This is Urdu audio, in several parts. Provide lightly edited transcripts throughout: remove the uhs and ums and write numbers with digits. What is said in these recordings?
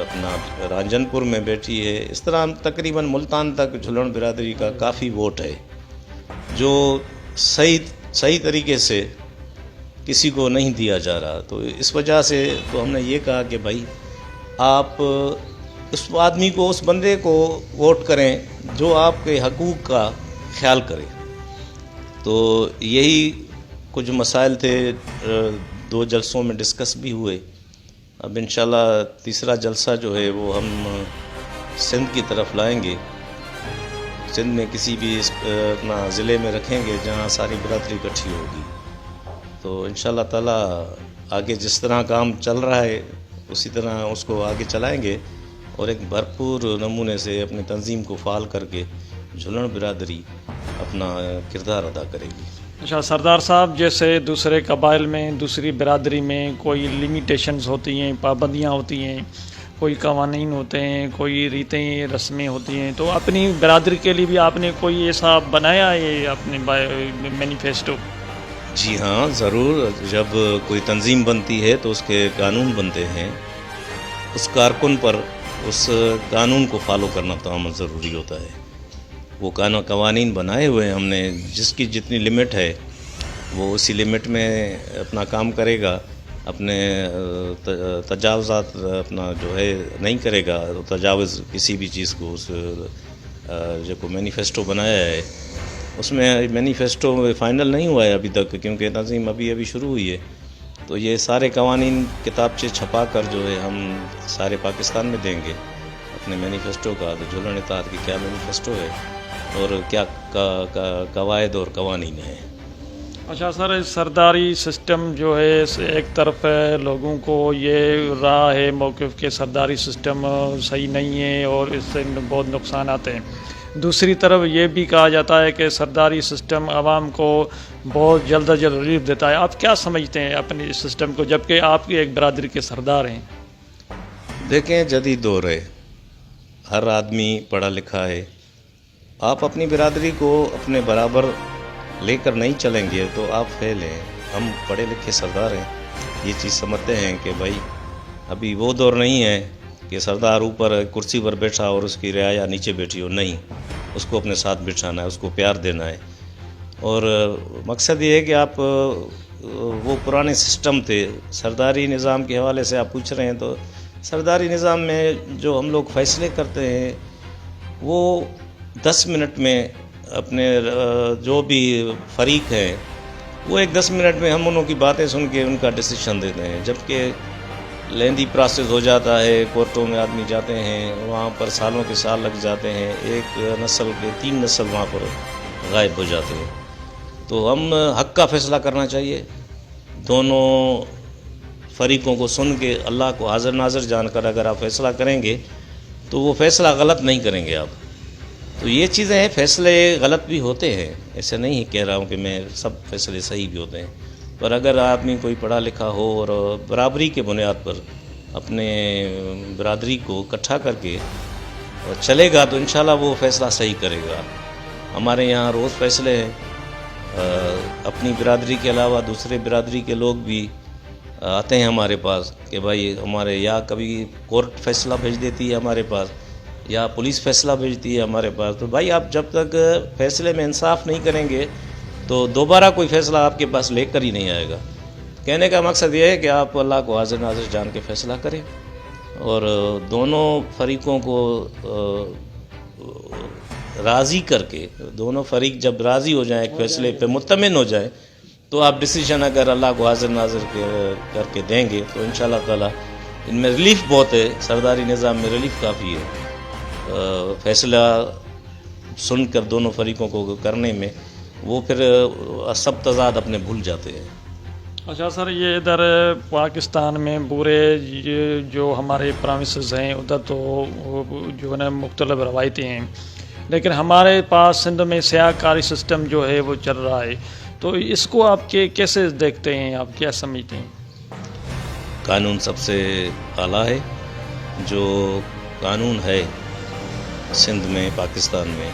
اپنا رانجن پور میں بیٹھی ہے. اس طرح تقریباً ملتان تک جھلن برادری کا کافی ووٹ ہے جو صحیح طریقے سے کسی کو نہیں دیا جا رہا. تو اس وجہ سے تو ہم نے یہ کہا کہ بھائی آپ اس آدمی کو، اس بندے کو ووٹ کریں جو آپ کے حقوق کا خیال کرے. تو یہی کچھ مسائل تھے، 2 جلسوں میں ڈسکس بھی ہوئے. اب انشاءاللہ تیسرا جلسہ جو ہے وہ ہم سندھ کی طرف لائیں گے. سندھ میں کسی بھی اپنا ضلع میں رکھیں گے جہاں ساری برادری اکٹھی ہوگی. تو انشاءاللہ تعالیٰ آگے جس طرح کام چل رہا ہے اسی طرح اس کو آگے چلائیں گے اور ایک بھرپور نمونے سے اپنی تنظیم کو فعال کر کے جھلن برادری اپنا کردار ادا کرے گی. اچھا سردار صاحب، جیسے دوسرے قبائل میں، دوسری برادری میں کوئی لمیٹیشنز ہوتی ہیں، پابندیاں ہوتی ہیں، کوئی قوانین ہوتے ہیں، کوئی ریتیں رسمیں ہوتی ہیں، تو اپنی برادری کے لیے بھی آپ نے کوئی ایسا بنایا ہے اپنے مینیفیسٹو؟ جی ہاں، ضرور. جب کوئی تنظیم بنتی ہے تو اس کے قانون بنتے ہیں. اس کارکن پر اس قانون کو فالو کرنا تمام ضروری ہوتا ہے. وہ قوانین بنائے ہوئے ہیں ہم نے، جس کی جتنی لمٹ ہے وہ اسی لمٹ میں اپنا کام کرے گا. اپنے تجاوزات اپنا جو ہے نہیں کرے گا. تجاوز کسی بھی چیز کو، اس جو کو مینیفیسٹو بنایا ہے اس میں مینیفیسٹو فائنل نہیں ہوا ہے ابھی تک، کیونکہ تنظیم ابھی شروع ہوئی ہے. تو یہ سارے قوانین کتابچے چھپا کر جو ہے ہم سارے پاکستان میں دیں گے اپنے مینیفیسٹو کا. تو جھلن اتحاد کی کیا مینیفیسٹو ہے اور کیا قواعد اور قوانین ہیں. اچھا سر، سرداری سسٹم جو ہے ایک طرف لوگوں کو یہ راہ ہے موقف کہ سرداری سسٹم صحیح نہیں ہے اور اس سے بہت نقصانات ہیں. دوسری طرف یہ بھی کہا جاتا ہے کہ سرداری سسٹم عوام کو بہت جلد از جلد ریلیف دیتا ہے. آپ کیا سمجھتے ہیں اپنے اس سسٹم کو، جبکہ آپ کی ایک برادری کے سردار ہیں؟ دیکھیں، جدید دور ہے، ہر آدمی پڑھا لکھا ہے. آپ اپنی برادری کو اپنے برابر لے کر نہیں چلیں گے تو آپ فیل ہیں. ہم پڑھے لکھے سردار ہیں، یہ چیز سمجھتے ہیں کہ بھائی ابھی وہ دور نہیں ہے کہ سردار اوپر کرسی پر بیٹھا اور اس کی رعایا نیچے بیٹھی ہو. نہیں، اس کو اپنے ساتھ بٹھانا ہے، اس کو پیار دینا ہے. اور مقصد یہ ہے کہ آپ وہ پرانے سسٹم تھے سرداری نظام کے حوالے سے آپ پوچھ رہے ہیں. تو سرداری نظام میں جو ہم لوگ فیصلے کرتے ہیں وہ 10 منٹ میں اپنے جو بھی فریق ہیں وہ 10 منٹ میں ہم انہوں کی باتیں سن کے ان کا ڈیسیشن دیتے ہیں. جبکہ لیندی پروسیس ہو جاتا ہے، کورٹوں میں آدمی جاتے ہیں، وہاں پر سالوں کے سال لگ جاتے ہیں، ایک نسل کے 3 نسل وہاں پر غائب ہو جاتے ہیں. تو ہم حق کا فیصلہ کرنا چاہیے. دونوں فریقوں کو سن کے اللہ کو حاضر ناظر جان کر اگر آپ فیصلہ کریں گے تو وہ فیصلہ غلط نہیں کریں گے آپ. تو یہ چیزیں ہیں، فیصلے غلط بھی ہوتے ہیں، ایسے نہیں کہہ رہا ہوں کہ میں سب فیصلے صحیح بھی ہوتے ہیں. پر اگر آدمی کوئی پڑھا لکھا ہو اور برابری کے بنیاد پر اپنے برادری کو اکٹھا کر کے چلے گا تو انشاءاللہ وہ فیصلہ صحیح کرے گا. ہمارے یہاں روز فیصلے ہیں. اپنی برادری کے علاوہ دوسرے برادری کے لوگ بھی آتے ہیں ہمارے پاس کہ بھائی ہمارے یا کبھی کورٹ فیصلہ بھیج دیتی ہے ہمارے پاس یا پولیس فیصلہ بھیجتی ہے ہمارے پاس. تو بھائی آپ جب تک فیصلے میں انصاف نہیں کریں گے تو دوبارہ کوئی فیصلہ آپ کے پاس لے کر ہی نہیں آئے گا. کہنے کا مقصد یہ ہے کہ آپ اللہ کو حاضر ناظر جان کے فیصلہ کریں اور دونوں فریقوں کو راضی کر کے، دونوں فریق جب راضی ہو جائیں، ایک فیصلے پہ مطمئن ہو جائیں تو آپ ڈیسیجن اگر اللہ کو حاضر ناظر کر کے دیں گے تو انشاءاللہ تعالیٰ ان میں ریلیف بہت ہے. سرداری نظام میں ریلیف کافی ہے. فیصلہ سن کر دونوں فریقوں کو کرنے میں وہ پھر سب تضاد اپنے بھول جاتے ہیں. اچھا سر، یہ ادھر پاکستان میں پورے جو ہمارے پروونسز ہیں ادھر تو جو ہے نا مختلف روایتیں ہیں، لیکن ہمارے پاس سندھ میں سیاہ کاری سسٹم جو ہے وہ چل رہا ہے. تو اس کو آپ کیسے دیکھتے ہیں، آپ کیا سمجھتے ہیں؟ قانون سب سے اعلیٰ ہے. جو قانون ہے سندھ میں، پاکستان میں،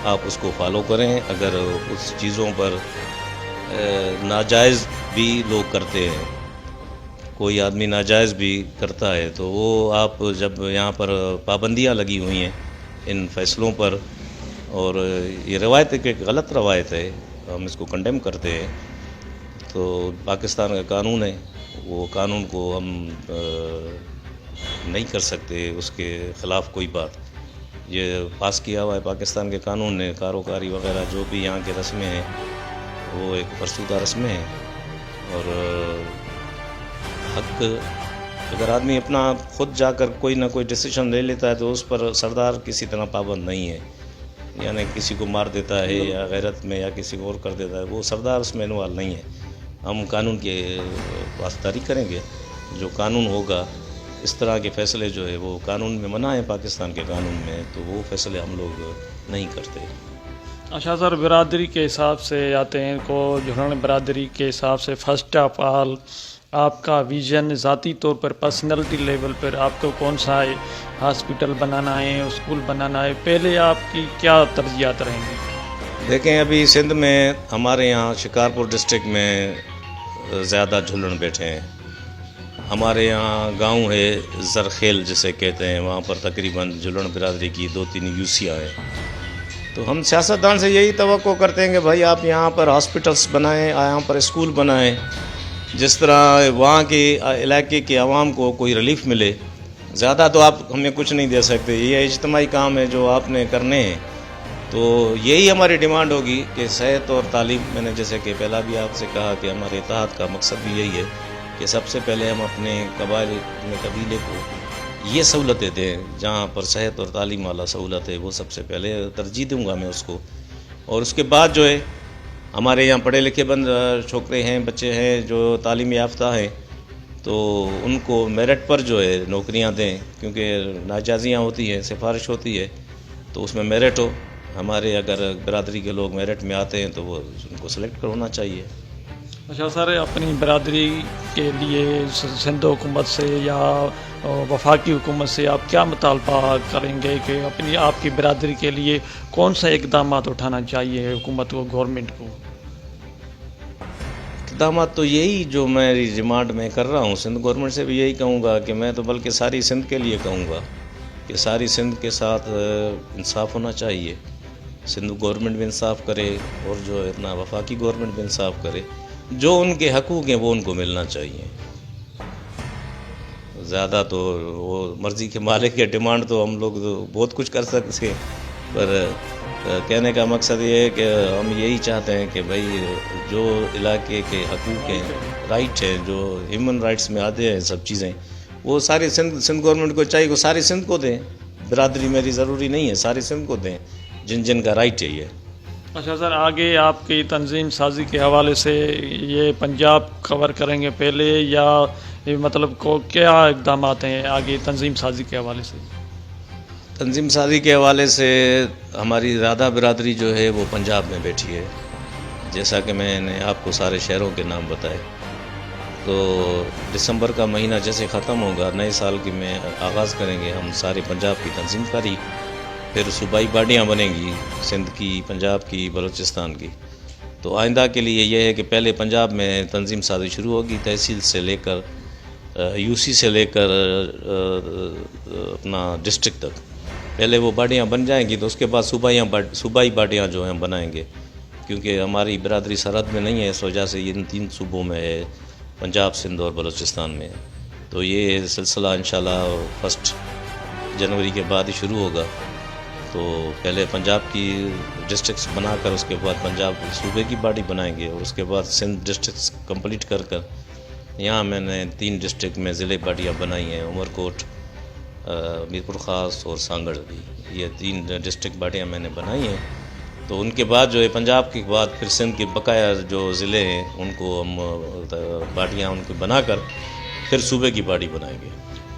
آپ اس کو فالو کریں. اگر اس چیزوں پر ناجائز بھی لوگ کرتے ہیں، کوئی آدمی ناجائز بھی کرتا ہے تو وہ آپ جب یہاں پر پابندیاں لگی ہوئی ہیں ان فیصلوں پر، اور یہ روایت ایک غلط روایت ہے، ہم اس کو کنڈیم کرتے ہیں، تو پاکستان کا قانون ہے، وہ قانون کو ہم نہیں کر سکتے، اس کے خلاف کوئی بات۔ یہ پاس کیا ہوا ہے پاکستان کے قانون نے، کاروکاری وغیرہ جو بھی یہاں کے رسمیں ہیں وہ ایک فرسودہ رسمیں ہیں، اور حق اگر آدمی اپنا خود جا کر کوئی نہ کوئی ڈیسیشن لے لیتا ہے تو اس پر سردار کسی طرح پابند نہیں ہے، یعنی کسی کو مار دیتا ہے یا غیرت میں یا کسی کو اور کر دیتا ہے، وہ سردار اس میں انوالو نہیں ہے۔ ہم قانون کی پاسداری کریں گے، جو قانون ہوگا، اس طرح کے فیصلے جو ہے وہ قانون میں منع ہے، پاکستان کے قانون میں، تو وہ فیصلے ہم لوگ نہیں کرتے۔ اچھا سر، برادری کے حساب سے آتے ہیں کو جھلن برادری کے حساب سے فرسٹ آف آل آپ کا ویژن ذاتی طور پر پرسنلٹی لیول پر آپ کو کون سا ہے؟ ہاسپٹل بنانا ہے، اسکول بنانا ہے، پہلے آپ کی کیا ترجیحات رہیں گی؟ دیکھیں ابھی سندھ میں ہمارے یہاں شکارپور ڈسٹرکٹ میں زیادہ جھلن بیٹھے ہیں، ہمارے یہاں گاؤں ہے زرخیل جسے کہتے ہیں، وہاں پر تقریباً جھلن برادری کی 2-3 یوسیاں ہیں، تو ہم سیاستدان سے یہی توقع کرتے ہیں کہ بھائی آپ یہاں پر ہاسپٹلس بنائیں، یہاں پر اسکول بنائیں، جس طرح وہاں کے علاقے کے عوام کو کوئی ریلیف ملے۔ زیادہ تو آپ ہمیں کچھ نہیں دے سکتے، یہ اجتماعی کام ہے جو آپ نے کرنے ہیں، تو یہی ہماری ڈیمانڈ ہوگی کہ صحت اور تعلیم، میں نے جیسے کہ پہلا بھی آپ سے کہا کہ ہمارے اتحاد کا مقصد بھی یہی ہے کہ سب سے پہلے ہم اپنے قبیلے کو یہ سہولتیں دیں، جہاں پر صحت اور تعلیم والا سہولت ہے وہ سب سے پہلے ترجیح دوں گا میں اس کو، اور اس کے بعد جو ہے ہمارے یہاں پڑھے لکھے چھوکرے ہیں، بچے ہیں جو تعلیم یافتہ ہیں، تو ان کو میرٹ پر جو ہے نوکریاں دیں، کیونکہ ناجائزیاں ہوتی ہیں، سفارش ہوتی ہے، تو اس میں میرٹ ہو۔ ہمارے اگر برادری کے لوگ میرٹ میں آتے ہیں تو وہ ان کو سلیکٹ ہونا چاہیے۔ اچھا سر، اپنی برادری کے لیے سندھ حکومت سے یا وفاقی حکومت سے آپ کیا مطالبہ کریں گے کہ آپ کی برادری کے لیے کون سا اقدامات اٹھانا چاہیے حکومت کو، گورنمنٹ کو؟ اقدامات تو یہی جو میری ڈیمانڈ میں کر رہا ہوں، سندھ گورنمنٹ سے بھی یہی کہوں گا کہ میں تو بلکہ ساری سندھ کے لیے کہوں گا کہ ساری سندھ کے ساتھ انصاف ہونا چاہیے، سندھ گورنمنٹ بھی انصاف کرے اور جو اپنا وفاقی گورنمنٹ بھی انصاف کرے، جو ان کے حقوق ہیں وہ ان کو ملنا چاہیے۔ زیادہ تو وہ مرضی کے مالک کے ڈیمانڈ تو ہم لوگ تو بہت کچھ کر سکتے ہیں، پر کہنے کا مقصد یہ ہے کہ ہم یہی چاہتے ہیں کہ بھائی جو علاقے کے حقوق ہیں، رائٹ ہیں، جو ہیومن رائٹس میں آتے ہیں سب چیزیں، وہ ساری سندھ گورنمنٹ کو چاہیے کہ ساری سندھ کو دیں، برادری میری ضروری نہیں ہے، ساری سندھ کو دیں جن کا رائٹ ہے یہ۔ اچھا سر، آگے آپ کی تنظیم سازی کے حوالے سے یہ پنجاب کور کریں گے پہلے، یا مطلب کو کیا اقدامات ہیں آگے تنظیم سازی کے حوالے سے؟ تنظیم سازی کے حوالے سے ہماری زیادہ برادری جو ہے وہ پنجاب میں بیٹھی ہے، جیسا کہ میں نے آپ کو سارے شہروں کے نام بتائے، تو دسمبر کا مہینہ جیسے ختم ہوگا، نئے سال کی میں آغاز کریں گے ہم سارے پنجاب کی تنظیم کاری، پھر صوبائی باڈیاں بنیں گی، سندھ کی، پنجاب کی، بلوچستان کی، تو آئندہ کے لیے یہ ہے کہ پہلے پنجاب میں تنظیم سازی شروع ہوگی، تحصیل سے لے کر یو سی سے لے کر اپنا ڈسٹرکٹ تک، پہلے وہ باڈیاں بن جائیں گی، تو اس کے بعد صوبائی باڈیاں جو ہیں ہم بنائیں گے، کیونکہ ہماری برادری سرحد میں نہیں ہے، اس وجہ سے یہ ان 3 صوبوں میں ہے، پنجاب، سندھ اور بلوچستان میں، تو یہ سلسلہ انشاءاللہ 1 جنوری کے بعد ہی شروع ہوگا، تو پہلے پنجاب کی ڈسٹرکٹس بنا کر اس کے بعد پنجاب صوبے کی باڈی بنائیں گے، اور اس کے بعد سندھ ڈسٹرکٹس کمپلیٹ کر یہاں میں نے 3 ڈسٹرکٹ میں ضلع باڈیاں بنائی ہیں، عمر کوٹ، میرپور خاص اور سانگڑ بھی، یہ 3 ڈسٹرکٹ باڈیاں میں نے بنائی ہیں، تو ان کے بعد جو ہے پنجاب کے بعد پھر سندھ کے بقایا جو ضلع ہیں ان کو ہم باڈیاں ان کو بنا کر پھر صوبے کی باڈی بنائیں گے۔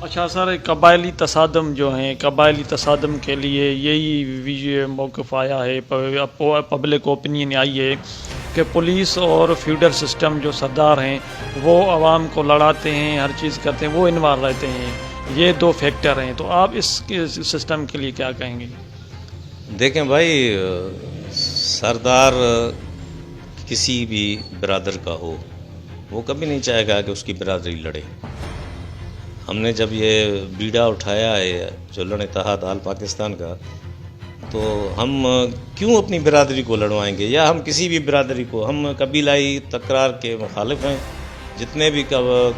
اچھا سر، قبائلی تصادم جو ہیں، قبائلی تصادم کے لیے یہی موقف آیا ہے، پبلک اوپینین آئی ہے کہ پولیس اور فیوڈل سسٹم جو سردار ہیں وہ عوام کو لڑاتے ہیں، ہر چیز کرتے ہیں، وہ انوالو رہتے ہیں، یہ 2 فیکٹر ہیں، تو آپ اس سسٹم کے لیے کیا کہیں گے؟ دیکھیں بھائی، سردار کسی بھی برادر کا ہو، وہ کبھی نہیں چاہے گا کہ اس کی برادری لڑے، ہم نے جب یہ بیڑا اٹھایا ہے جھلن اتحاد آل پاکستان کا، تو ہم کیوں اپنی برادری کو لڑوائیں گے، یا ہم کسی بھی برادری کو، ہم قبیلائی تکرار کے مخالف ہیں۔ جتنے بھی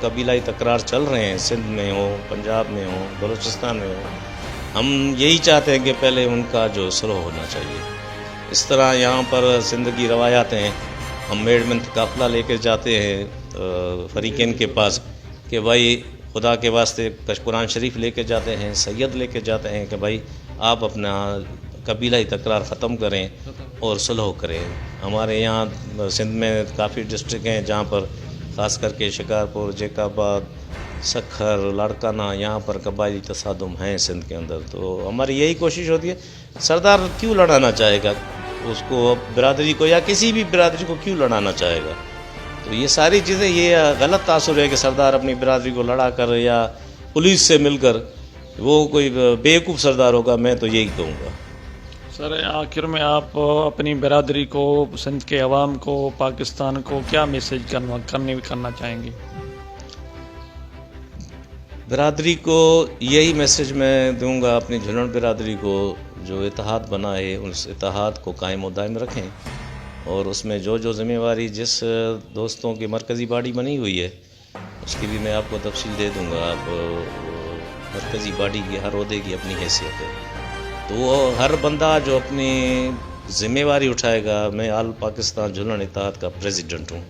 قبیلائی تکرار چل رہے ہیں، سندھ میں ہوں، پنجاب میں ہوں، بلوچستان میں ہوں، ہم یہی چاہتے ہیں کہ پہلے ان کا جو صلح ہونا چاہیے۔ اس طرح یہاں پر سندھ کی روایات ہیں، ہم میڈمنٹ قافلہ لے کے جاتے ہیں فریقین کے پاس کہ بھائی خدا کے واسطے قرآن شریف لے کے جاتے ہیں، سید لے کے جاتے ہیں کہ بھائی آپ اپنا قبیلائی تکرار ختم کریں اور صلح کریں۔ ہمارے یہاں سندھ میں کافی ڈسٹرکٹ ہیں جہاں پر خاص کر کے شکارپور، جیک آباد، سکھر، لاڑکانہ، یہاں پر قبائلی تصادم ہیں سندھ کے اندر۔ تو ہماری یہی کوشش ہوتی ہے، سردار کیوں لڑانا چاہے گا اس کو، برادری کو، یا کسی بھی برادری کو کیوں لڑانا چاہے گا؟ تو یہ ساری چیزیں، یہ غلط تاثر ہے کہ سردار اپنی برادری کو لڑا کر یا پولیس سے مل کر وہ کوئی بیوقوف سردار ہوگا، میں تو یہی کہوں گا۔ سر آخر میں آپ اپنی برادری کو، سندھ کے عوام کو، پاکستان کو کیا میسیج کرنا چاہیں گے؟ برادری کو یہی میسیج میں دوں گا، اپنی جھلن برادری کو، جو اتحاد بنا ہے اس اتحاد کو قائم و دائم رکھیں، اور اس میں جو ذمہ واری جس دوستوں کی مرکزی باڈی بنی ہوئی ہے اس کی بھی میں آپ کو تفصیل دے دوں گا۔ آپ مرکزی باڈی کی ہر عہدے کی اپنی حیثیت ہے، تو وہ ہر بندہ جو اپنی ذمہ واری اٹھائے گا۔ میں آل پاکستان جھلن اتحاد کا پریزیڈنٹ ہوں،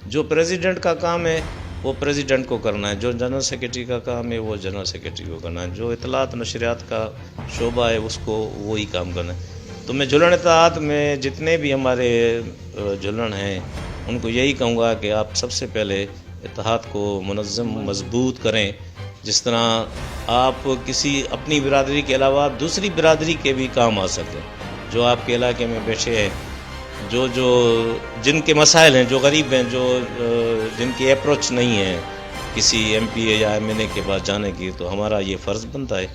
جو پریزیڈنٹ کا کام ہے وہ پریزیڈنٹ کو کرنا ہے، جو جنرل سیکرٹری کا کام ہے وہ جنرل سیکرٹری کو کرنا ہے، جو اطلاعات نشریات کا شعبہ ہے اس کو وہی کام کرنا ہے۔ تو میں جھلن اتحاد میں جتنے بھی ہمارے جھلن ہیں ان کو یہی کہوں گا کہ آپ سب سے پہلے اتحاد کو منظم مضبوط کریں، جس طرح آپ کسی اپنی برادری کے علاوہ دوسری برادری کے بھی کام آ سکیں، جو آپ کے علاقے میں بیٹھے ہیں، جن کے مسائل ہیں، جو غریب ہیں، جن کی اپروچ نہیں ہے کسی ایم پی اے یا ایم این اے کے پاس جانے کی، تو ہمارا یہ فرض بنتا ہے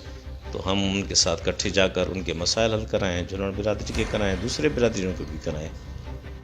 تو ہم ان کے ساتھ اکٹھے جا کر ان کے مسائل حل کرائیں، جھلن برادری کے کرائیں، دوسرے برادریوں کو بھی کرائیں۔